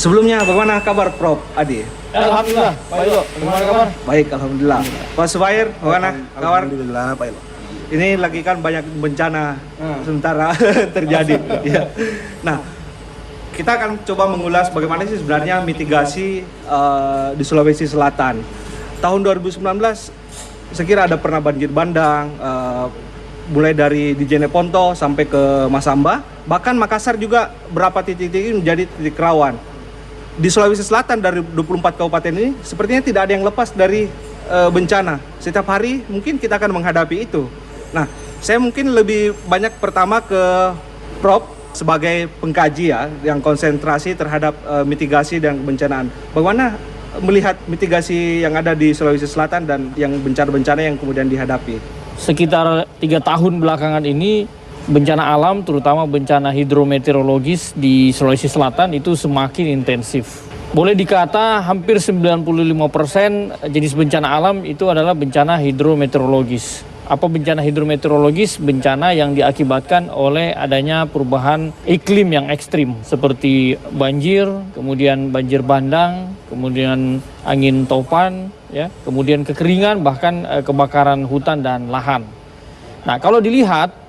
Sebelumnya bagaimana kabar Prof Adi? Alhamdulillah, Pak Ilo. Bagaimana kabar? Baik, alhamdulillah. Pak Subair, bagaimana kabar? Alhamdulillah, Pak Ilo. Ini lagi kan banyak bencana sementara terjadi. Ya. Nah, kita akan coba mengulas bagaimana sih sebenarnya mitigasi di Sulawesi Selatan. Tahun 2019, saya kira ada pernah banjir bandang, mulai dari di Jeneponto sampai ke Masamba, bahkan Makassar juga berapa titik-titik menjadi titik rawan. Di Sulawesi Selatan dari 24 kabupaten ini sepertinya tidak ada yang lepas dari bencana. Setiap hari mungkin kita akan menghadapi itu. Nah, saya mungkin lebih banyak pertama ke Prof sebagai pengkaji ya, yang konsentrasi terhadap mitigasi dan kebencanaan. Bagaimana melihat mitigasi yang ada di Sulawesi Selatan dan yang bencana-bencana yang kemudian dihadapi? Sekitar 3 tahun belakangan ini, bencana alam, terutama bencana hidrometeorologis di Sulawesi Selatan itu semakin intensif. Boleh dikata hampir 95% jenis bencana alam itu adalah bencana hidrometeorologis. Apa bencana hidrometeorologis? Bencana yang diakibatkan oleh adanya perubahan iklim yang ekstrim, seperti banjir, kemudian banjir bandang, kemudian angin topan, ya, kemudian kekeringan, bahkan kebakaran hutan dan lahan. Nah, kalau dilihat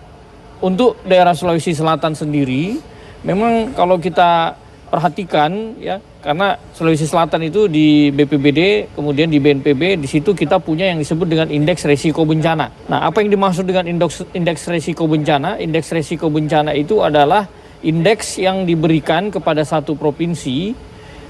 untuk daerah Sulawesi Selatan sendiri, memang kalau kita perhatikan ya, karena Sulawesi Selatan itu di BPBD, kemudian di BNPB, di situ kita punya yang disebut dengan indeks resiko bencana. Nah, apa yang dimaksud dengan indeks resiko bencana? Indeks resiko bencana itu adalah indeks yang diberikan kepada satu provinsi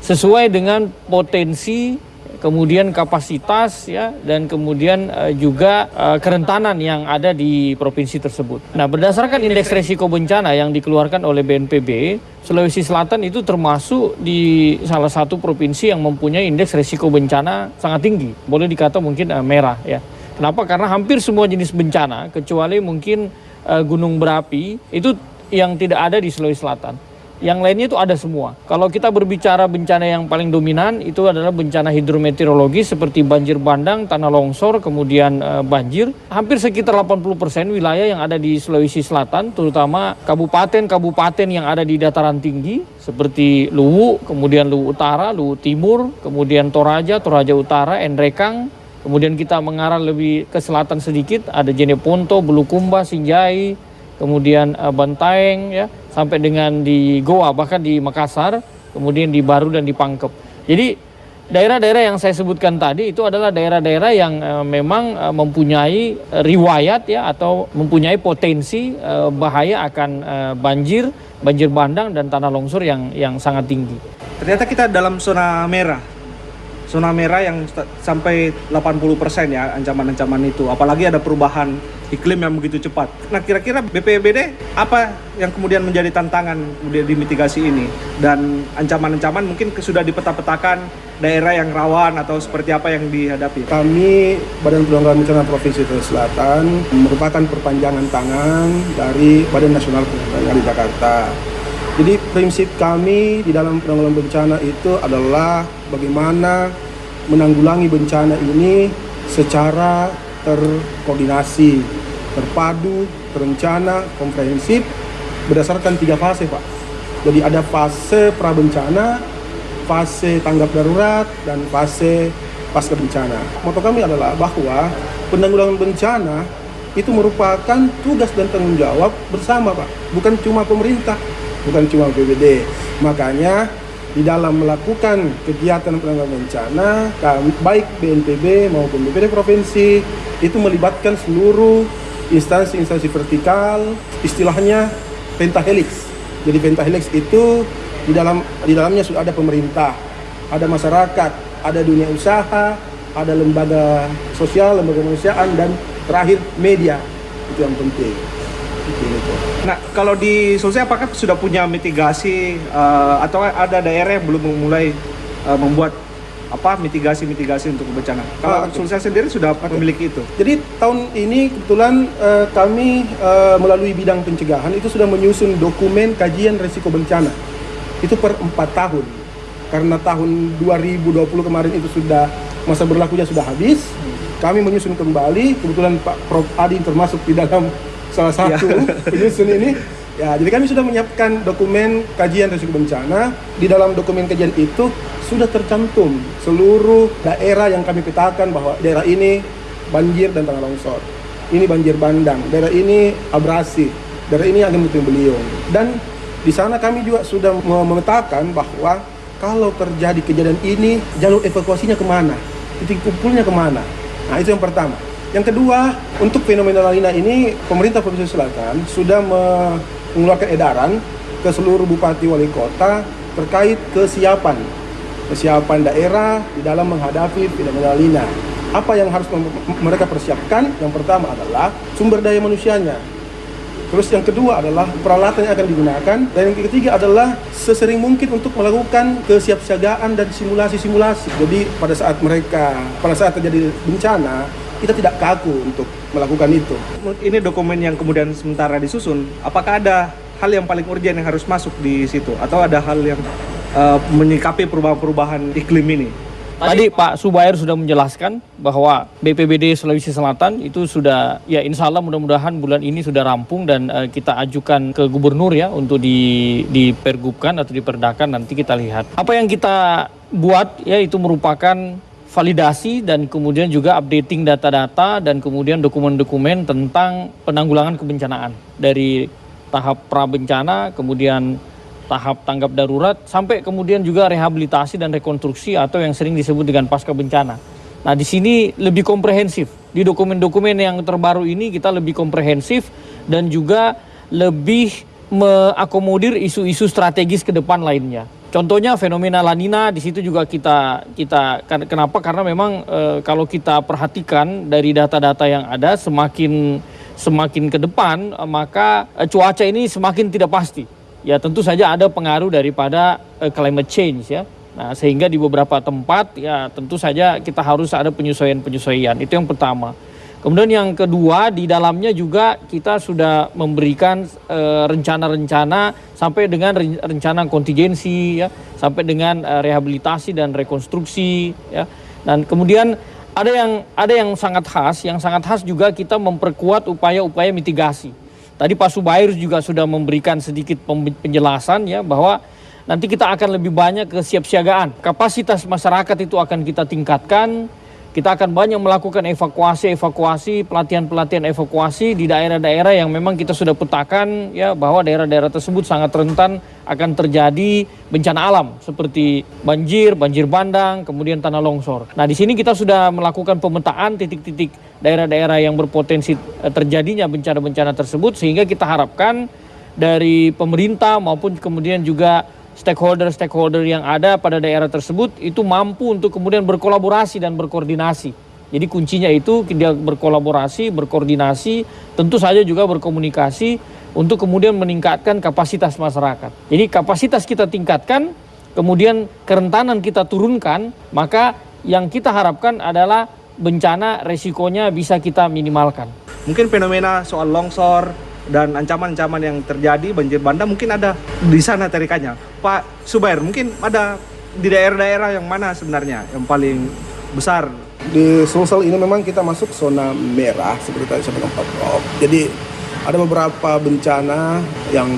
sesuai dengan potensi, kemudian kapasitas ya, dan kemudian juga kerentanan yang ada di provinsi tersebut. Nah, berdasarkan indeks resiko bencana yang dikeluarkan oleh BNPB, Sulawesi Selatan itu termasuk di salah satu provinsi yang mempunyai indeks resiko bencana sangat tinggi. Boleh dikata mungkin merah ya. Kenapa? Karena hampir semua jenis bencana, kecuali mungkin gunung berapi, itu yang tidak ada di Sulawesi Selatan. Yang lainnya itu ada semua. Kalau kita berbicara bencana yang paling dominan itu adalah bencana hidrometeorologis seperti banjir bandang, tanah longsor, kemudian banjir. Hampir sekitar 80% wilayah yang ada di Sulawesi Selatan, terutama kabupaten-kabupaten yang ada di dataran tinggi seperti Luwu, kemudian Luwu Utara, Luwu Timur, kemudian Toraja, Toraja Utara, Endrekang. Kemudian kita mengarah lebih ke selatan sedikit, ada Jeneponto, Bulukumba, Sinjai, kemudian Bantaeng ya, sampai dengan di Goa, bahkan di Makassar, kemudian di Baru dan di Pangkep. Jadi daerah-daerah yang saya sebutkan tadi itu adalah daerah-daerah yang memang mempunyai riwayat ya, atau mempunyai potensi bahaya akan banjir bandang dan tanah longsor yang sangat tinggi. Ternyata kita dalam zona merah. Zona merah yang sampai 80% ya ancaman-ancaman itu. Apalagi ada perubahan iklim yang begitu cepat. Nah, kira-kira BPBD apa yang kemudian menjadi tantangan kemudian di mitigasi ini? Dan ancaman-ancaman mungkin sudah dipeta-petakan daerah yang rawan atau seperti apa yang dihadapi? Kami Badan Penanggulangan Bencana Provinsi Sulawesi Selatan merupakan perpanjangan tangan dari Badan Nasional Penanggulangan di Jakarta. Jadi prinsip kami di dalam penanggulangan bencana itu adalah bagaimana menanggulangi bencana ini secara terkoordinasi, terpadu, terencana, komprehensif berdasarkan 3 fase, Pak. Jadi ada fase prabencana, fase tanggap darurat, dan fase pasca bencana. Moto kami adalah bahwa penanggulangan bencana itu merupakan tugas dan tanggung jawab bersama, Pak. Bukan cuma pemerintah, bukan cuma BPBD. Makanya di dalam melakukan kegiatan penanggulangan bencana, baik BNPB maupun BPBD provinsi itu melibatkan seluruh instansi-instansi vertikal, istilahnya pentahelix. Jadi pentahelix itu di dalamnya sudah ada pemerintah, ada masyarakat, ada dunia usaha, ada lembaga sosial, lembaga kemanusiaan, dan terakhir media. Itu yang penting. Nah, kalau di Sulsel apakah sudah punya mitigasi atau ada daerah yang belum memulai membuat mitigasi untuk bencana? Kalau Sulsel sendiri sudah memiliki itu. Jadi tahun ini kebetulan kami melalui bidang pencegahan itu sudah menyusun dokumen kajian risiko bencana. Itu per 4 tahun. Karena tahun 2020 kemarin itu sudah masa berlakunya sudah habis. Kami menyusun kembali, kebetulan Pak Prof Adi termasuk di dalam salah satu penyusun ini. Ya, jadi kami sudah menyiapkan dokumen kajian risiko bencana. Di dalam dokumen kajian itu sudah tercantum seluruh daerah yang kami petakan bahwa daerah ini banjir dan tanah longsor. Ini banjir bandang, daerah ini abrasi, daerah ini angin puting beliung. Dan di sana kami juga sudah memetakan bahwa kalau terjadi kejadian ini, jalur evakuasinya kemana, titik kumpulnya kemana. Nah, itu yang pertama. Yang kedua, untuk fenomena La Nina ini, pemerintah Provinsi Selatan sudah mengeluarkan edaran ke seluruh bupati wali kota terkait kesiapan daerah di dalam menghadapi fenomena La Nina. Apa yang harus mereka persiapkan? Yang pertama adalah sumber daya manusianya. Terus yang kedua adalah peralatan yang akan digunakan. Dan yang ketiga adalah sesering mungkin untuk melakukan kesiapsiagaan dan simulasi-simulasi. Jadi pada saat terjadi bencana, kita tidak kaku untuk melakukan itu. Ini dokumen yang kemudian sementara disusun, apakah ada hal yang paling urgent yang harus masuk di situ? Atau ada hal yang menyikapi perubahan-perubahan iklim ini? Tadi Pak Subair sudah menjelaskan bahwa BPBD Sulawesi Selatan itu sudah, ya insya Allah mudah-mudahan bulan ini sudah rampung dan kita ajukan ke gubernur ya untuk dipergubkan atau diperdakan, nanti kita lihat. Apa yang kita buat ya itu merupakan validasi dan kemudian juga updating data-data dan kemudian dokumen-dokumen tentang penanggulangan kebencanaan dari tahap prabencana, kemudian tahap tanggap darurat, sampai kemudian juga rehabilitasi dan rekonstruksi atau yang sering disebut dengan pasca bencana. Nah, di sini lebih komprehensif. Di dokumen-dokumen yang terbaru ini kita lebih komprehensif dan juga lebih mengakomodir isu-isu strategis ke depan lainnya. Contohnya fenomena La Nina di situ juga kita kenapa? Karena memang kalau kita perhatikan dari data-data yang ada semakin ke depan maka cuaca ini semakin tidak pasti. Ya tentu saja ada pengaruh daripada climate change ya. Nah, sehingga di beberapa tempat ya tentu saja kita harus ada penyesuaian-penyesuaian. Itu yang pertama. Kemudian yang kedua, di dalamnya juga kita sudah memberikan rencana-rencana sampai dengan rencana kontingensi ya, sampai dengan rehabilitasi dan rekonstruksi ya. Dan kemudian ada yang sangat khas juga kita memperkuat upaya-upaya mitigasi. Tadi Pak Subair juga sudah memberikan sedikit penjelasan ya bahwa nanti kita akan lebih banyak kesiapsiagaan. Kapasitas masyarakat itu akan kita tingkatkan. Kita akan banyak melakukan evakuasi, pelatihan evakuasi di daerah-daerah yang memang kita sudah petakan ya bahwa daerah-daerah tersebut sangat rentan akan terjadi bencana alam seperti banjir bandang, kemudian tanah longsor. Nah, di sini kita sudah melakukan pemetaan titik-titik daerah-daerah yang berpotensi terjadinya bencana-bencana tersebut, sehingga kita harapkan dari pemerintah maupun kemudian juga stakeholder yang ada pada daerah tersebut itu mampu untuk kemudian berkolaborasi dan berkoordinasi. Jadi kuncinya itu dia berkolaborasi, berkoordinasi, tentu saja juga berkomunikasi untuk kemudian meningkatkan kapasitas masyarakat. Jadi kapasitas kita tingkatkan, kemudian kerentanan kita turunkan, maka yang kita harapkan adalah bencana resikonya bisa kita minimalkan. Mungkin fenomena soal longsor dan ancaman-ancaman yang terjadi banjir bandang mungkin ada di sana tarikannya. Pak Subair, mungkin ada di daerah-daerah yang mana sebenarnya yang paling besar? Di Sulsel ini memang kita masuk zona merah seperti tadi saya bilang Pak Prof. Jadi ada beberapa bencana yang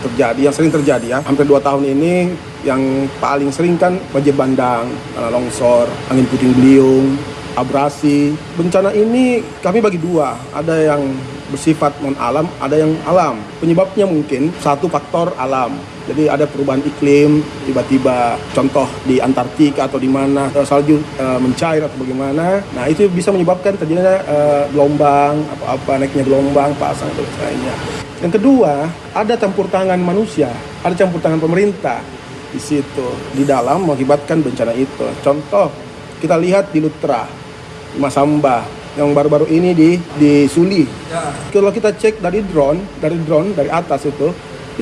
sering terjadi ya. Hampir 2 tahun ini yang paling sering kan banjir bandang, tanah longsor, angin puting beliung, abrasi. Bencana ini kami bagi 2, ada yang bersifat non alam, ada yang alam. Penyebabnya mungkin satu faktor alam. Jadi ada perubahan iklim, tiba-tiba contoh di Antartika atau di mana salju mencair atau bagaimana. Nah, itu bisa menyebabkan terjadinya gelombang, naiknya gelombang, pasang dan lainnya. Yang kedua, ada campur tangan manusia, ada campur tangan pemerintah di situ di dalam mengakibatkan bencana itu. Contoh kita lihat di Lutra, di Masamba, yang baru-baru ini di Suli. Ya. Kalau kita cek dari drone dari atas itu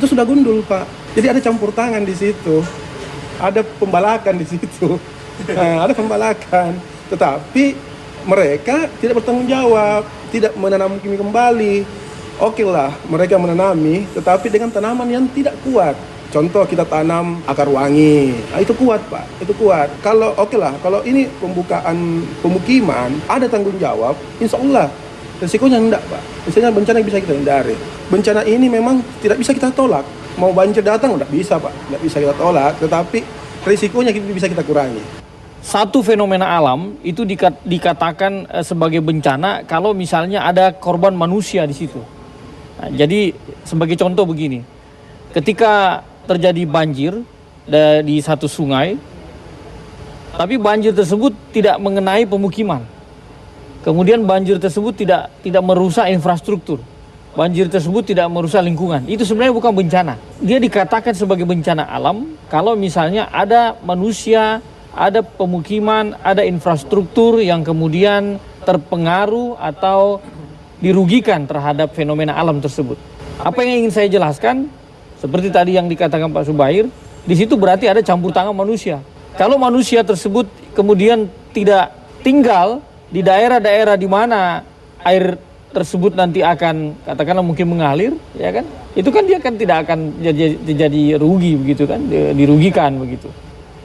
sudah gundul, Pak. Jadi ada campur tangan di situ, ada pembalakan di situ, nah, ada pembalakan. Tetapi mereka tidak bertanggung jawab, tidak menanam kembali. Oke lah, mereka menanami, tetapi dengan tanaman yang tidak kuat. Contoh kita tanam akar wangi, nah, itu kuat Pak, itu kuat. Kalau oke lah, kalau ini pembukaan pemukiman ada tanggung jawab, insya Allah Resikonya enggak, Pak. Misalnya bencana yang bisa kita hindari. Bencana ini memang tidak bisa kita tolak. Mau banjir datang enggak bisa, Pak. Enggak bisa kita tolak, tetapi risikonya bisa kita kurangi. Satu fenomena alam itu dikatakan sebagai bencana kalau misalnya ada korban manusia di situ. Nah, jadi sebagai contoh begini, ketika terjadi banjir di satu sungai, tapi banjir tersebut tidak mengenai pemukiman. Kemudian banjir tersebut tidak merusak infrastruktur. Banjir tersebut tidak merusak lingkungan. Itu sebenarnya bukan bencana. Dia dikatakan sebagai bencana alam kalau misalnya ada manusia, ada pemukiman, ada infrastruktur yang kemudian terpengaruh atau dirugikan terhadap fenomena alam tersebut. Apa yang ingin saya jelaskan, seperti tadi yang dikatakan Pak Zubair, di situ berarti ada campur tangan manusia. Kalau manusia tersebut kemudian tidak tinggal di daerah-daerah di mana air tersebut nanti akan katakanlah mungkin mengalir, ya kan? Itu kan dia kan tidak akan jadi rugi begitu kan, dirugikan begitu.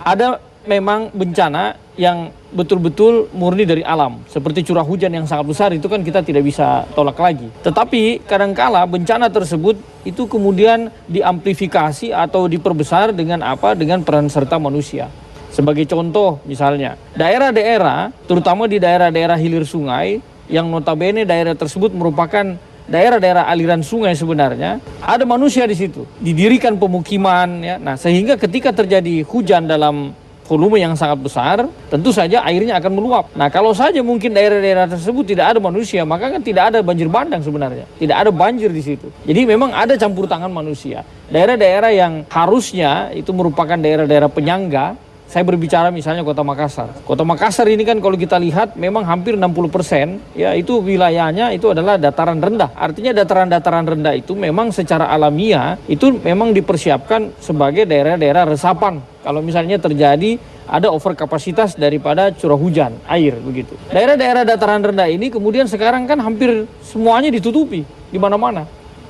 Ada memang bencana yang betul-betul murni dari alam, seperti curah hujan yang sangat besar, itu kan kita tidak bisa tolak lagi. Tetapi kadangkala bencana tersebut itu kemudian diamplifikasi atau diperbesar dengan apa? Dengan peran serta manusia. Sebagai contoh misalnya, daerah-daerah, terutama di daerah-daerah hilir sungai, yang notabene daerah tersebut merupakan daerah-daerah aliran sungai sebenarnya, ada manusia di situ, didirikan pemukiman, ya. Nah, sehingga ketika terjadi hujan dalam volume yang sangat besar, tentu saja airnya akan meluap. Nah, kalau saja mungkin daerah-daerah tersebut tidak ada manusia, maka kan tidak ada banjir bandang sebenarnya. Tidak ada banjir di situ. Jadi memang ada campur tangan manusia. Daerah-daerah yang harusnya itu merupakan daerah-daerah penyangga, saya berbicara misalnya Kota Makassar. Kota Makassar ini kan kalau kita lihat memang hampir 60% ya itu wilayahnya itu adalah dataran rendah. Artinya dataran-dataran rendah itu memang secara alamiah itu memang dipersiapkan sebagai daerah-daerah resapan. Kalau misalnya terjadi ada overkapasitas daripada curah hujan air begitu. Daerah-daerah dataran rendah ini kemudian sekarang kan hampir semuanya ditutupi di mana-mana.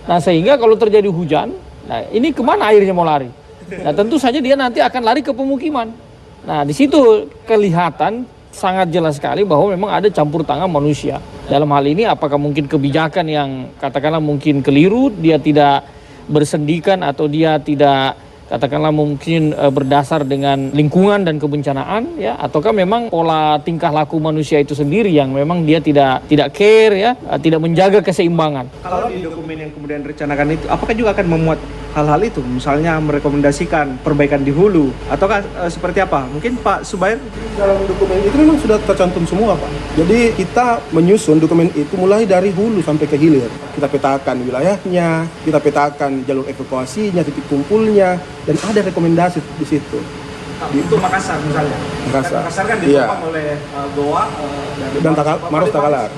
Nah, sehingga kalau terjadi hujan, nah ini kemana airnya mau lari? Nah, tentu saja dia nanti akan lari ke pemukiman. Nah, di situ kelihatan sangat jelas sekali bahwa memang ada campur tangan manusia. Dalam hal ini apakah mungkin kebijakan yang katakanlah mungkin keliru, dia tidak bersendikan atau dia tidak katakanlah mungkin berdasar dengan lingkungan dan kebencanaan, ya, ataukah memang pola tingkah laku manusia itu sendiri yang memang dia tidak care, ya, tidak menjaga keseimbangan. Kalau di dokumen yang kemudian direncanakan itu, apakah juga akan memuat hal-hal itu, misalnya merekomendasikan perbaikan di hulu, ataukah seperti apa? Mungkin Pak Zubair? Dalam dokumen itu memang sudah tercantum semua, Pak. Jadi kita menyusun dokumen itu mulai dari hulu sampai ke hilir. Kita petakan wilayahnya, kita petakan jalur evakuasinya, titik kumpulnya, dan ada rekomendasi di situ. Nah, untuk Makassar misalnya. Makassar kan ditopang oleh Goa dan Maros Takalar.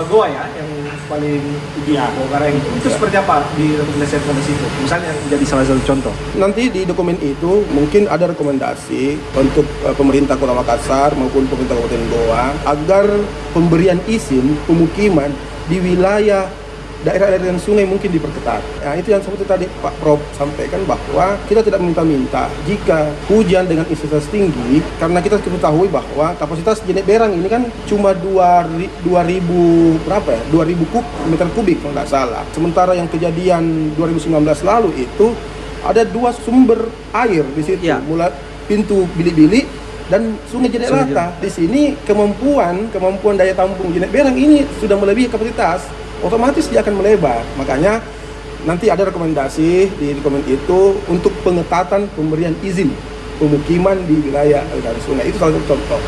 Goa ya yang paling ideal. Karena itu seperti apa di rekomendasi itu? Misalnya jadi salah satu contoh. Nanti di dokumen itu mungkin ada rekomendasi untuk pemerintah Kota Makassar maupun pemerintah Kabupaten Goa agar pemberian izin pemukiman di wilayah daerah-daerah sungai mungkin diperketat. Nah, itu yang seperti tadi Pak Prof sampaikan bahwa kita tidak meminta-minta jika hujan dengan intensitas tinggi, karena kita ketahui bahwa kapasitas Jenek Berang ini kan cuma 2000 berapa ya? 2000 meter kubik kalau nggak salah. Sementara yang kejadian 2019 lalu itu ada 2 sumber air di situ, ya. Mulai pintu Bili-Bili dan Sungai Jenek Lata. Di sini kemampuan daya tampung Jenek Berang ini sudah melebihi kapasitas. Otomatis dia akan melebar. Makanya nanti ada rekomendasi di dokumen itu untuk pengetatan pemberian izin pemukiman di wilayah aliran sungai. Itu salah satu contoh.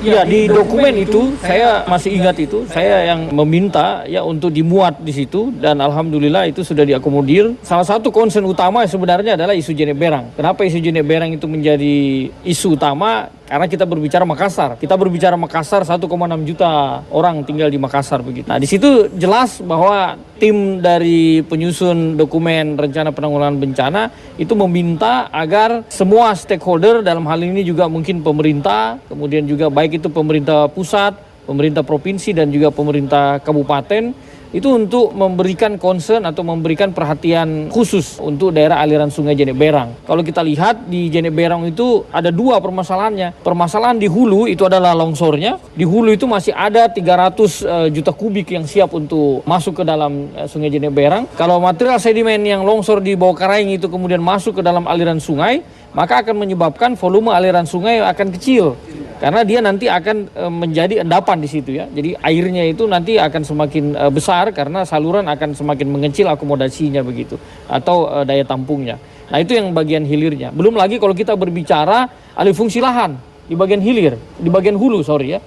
Ya, di dokumen itu saya masih ingat itu, saya yang meminta ya untuk dimuat di situ, dan alhamdulillah itu sudah diakomodir. Salah satu concern utama sebenarnya adalah isu Jenek Berang. Kenapa isu Jenek Berang itu menjadi isu utama? Karena kita berbicara Makassar. Kita berbicara Makassar, 1,6 juta orang tinggal di Makassar begitu. Nah, di situ jelas bahwa tim dari penyusun dokumen rencana penanggulangan bencana itu meminta agar semua stakeholder, dalam hal ini juga mungkin pemerintah, kemudian juga baik itu pemerintah pusat, pemerintah provinsi dan juga pemerintah kabupaten, itu untuk memberikan concern atau memberikan perhatian khusus untuk daerah aliran Sungai Jeneberang. Kalau kita lihat di Jeneberang itu ada dua permasalahannya. Permasalahan di hulu itu adalah longsornya. Di hulu itu masih ada 300 juta kubik yang siap untuk masuk ke dalam Sungai Jeneberang. Kalau material sedimen yang longsor di bawah Karaing itu kemudian masuk ke dalam aliran sungai, maka akan menyebabkan volume aliran sungai akan kecil. Karena dia nanti akan menjadi endapan di situ ya. Jadi airnya itu nanti akan semakin besar karena saluran akan semakin mengecil akomodasinya begitu. Atau daya tampungnya. Nah itu yang bagian hilirnya. Belum lagi kalau kita berbicara alih fungsi lahan di bagian hilir, di bagian hulu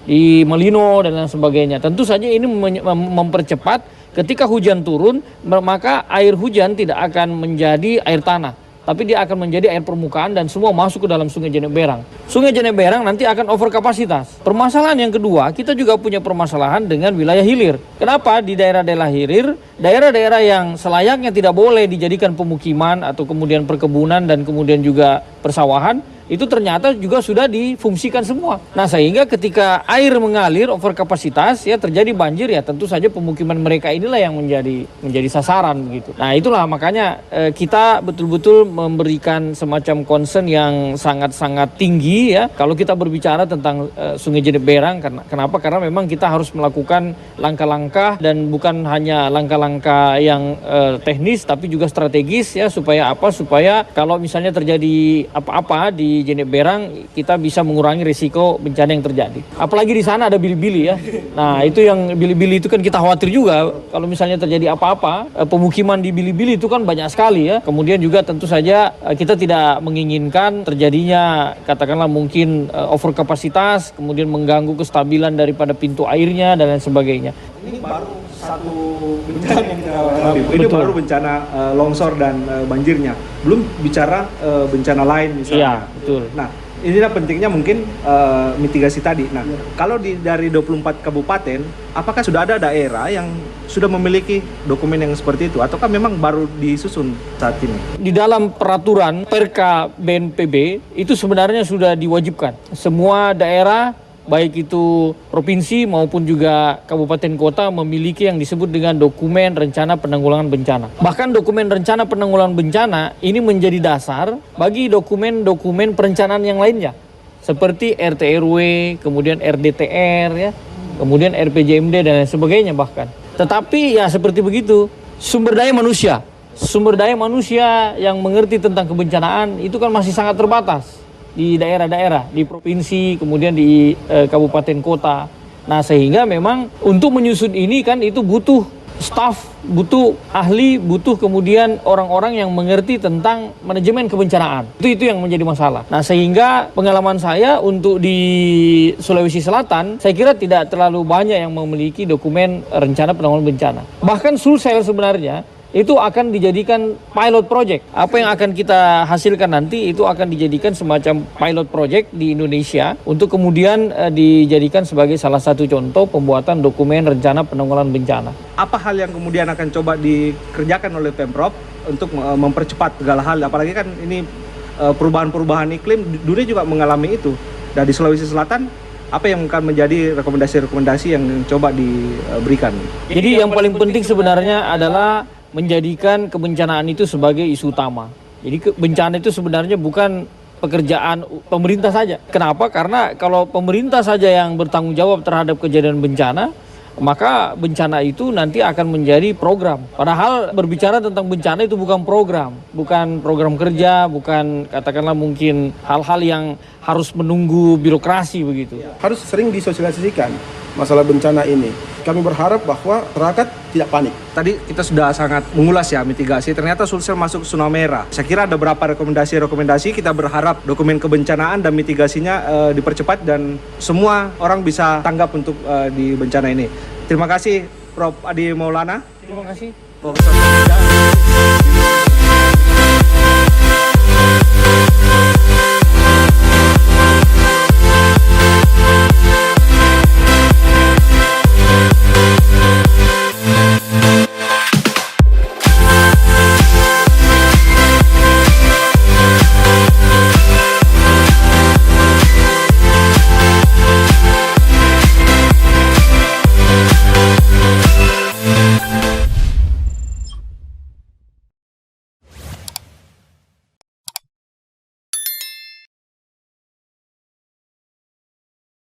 di Melino dan lain sebagainya. Tentu saja ini mempercepat ketika hujan turun, maka air hujan tidak akan menjadi air tanah. Tapi dia akan menjadi air permukaan dan semua masuk ke dalam Sungai Jeneberang. Sungai Jeneberang nanti akan over kapasitas. Permasalahan yang kedua, kita juga punya permasalahan dengan wilayah hilir. Kenapa? Di daerah-daerah hilir, daerah-daerah yang selayaknya tidak boleh dijadikan pemukiman atau kemudian perkebunan dan kemudian juga persawahan, itu ternyata juga sudah difungsikan semua. Nah sehingga ketika air mengalir over kapasitas ya terjadi banjir ya tentu saja pemukiman mereka inilah yang menjadi sasaran begitu. Nah itulah makanya kita betul-betul memberikan semacam concern yang sangat-sangat tinggi ya kalau kita berbicara tentang Sungai Jeneberang. Kenapa? Karena memang kita harus melakukan langkah-langkah dan bukan hanya langkah-langkah yang teknis tapi juga strategis ya supaya kalau misalnya terjadi apa-apa di Jeneberang kita bisa mengurangi risiko bencana yang terjadi. Apalagi di sana ada bili-bili ya. Nah itu yang bili-bili itu kan kita khawatir juga kalau misalnya terjadi apa-apa pemukiman di bili-bili itu kan banyak sekali ya. Kemudian juga tentu saja kita tidak menginginkan terjadinya katakanlah mungkin over kapasitas kemudian mengganggu kestabilan daripada pintu airnya dan lain sebagainya. Ini baru satu bencana yang kita alami. Ini baru bencana longsor dan banjirnya. Belum bicara bencana lain misalnya. Iya, betul. Nah, inilah pentingnya mungkin mitigasi tadi. Nah, kalau dari 24 kabupaten, apakah sudah ada daerah yang sudah memiliki dokumen yang seperti itu ataukah memang baru disusun saat ini? Di dalam peraturan Perka BNPB itu sebenarnya sudah diwajibkan. Semua daerah baik itu provinsi maupun juga kabupaten kota memiliki yang disebut dengan dokumen rencana penanggulangan bencana. Bahkan dokumen rencana penanggulangan bencana ini menjadi dasar bagi dokumen-dokumen perencanaan yang lainnya. Seperti RT/RW, kemudian RDTR ya, kemudian RPJMD dan lain sebagainya bahkan. Tetapi ya seperti begitu, sumber daya manusia yang mengerti tentang kebencanaan itu kan masih sangat terbatas di daerah-daerah, di provinsi, kemudian di kabupaten kota. Nah sehingga memang untuk menyusun ini kan itu butuh staf, butuh ahli, butuh kemudian orang-orang yang mengerti tentang manajemen kebencanaan. Itu yang menjadi masalah. Nah sehingga pengalaman saya untuk di Sulawesi Selatan, saya kira tidak terlalu banyak yang memiliki dokumen rencana penanggulangan bencana. Bahkan Sulsel sebenarnya itu akan dijadikan pilot project. Apa yang akan kita hasilkan nanti itu akan dijadikan semacam pilot project di Indonesia untuk kemudian dijadikan sebagai salah satu contoh pembuatan dokumen rencana penanggulangan bencana. Apa hal yang kemudian akan coba dikerjakan oleh Pemprov untuk mempercepat segala hal? Apalagi kan ini perubahan-perubahan iklim, dunia juga mengalami itu. Dan di Sulawesi Selatan, apa yang akan menjadi rekomendasi-rekomendasi yang coba diberikan? Jadi yang paling penting sebenarnya adalah menjadikan kebencanaan itu sebagai isu utama. Jadi bencana itu sebenarnya bukan pekerjaan pemerintah saja. Kenapa? Karena kalau pemerintah saja yang bertanggung jawab terhadap kejadian bencana, maka bencana itu nanti akan menjadi program. Padahal berbicara tentang bencana itu bukan program kerja, bukan katakanlah mungkin hal-hal yang harus menunggu birokrasi begitu. Harus sering disosialisasikan masalah bencana ini. Kami berharap bahwa masyarakat tidak panik. Tadi kita sudah sangat mengulas ya mitigasi, ternyata Sulsel masuk zona merah. Saya kira ada beberapa rekomendasi, kita berharap dokumen kebencanaan dan mitigasinya dipercepat dan semua orang bisa tanggap untuk di bencana ini. Terima kasih Prof. Adi Maulana. Terima kasih. Profesor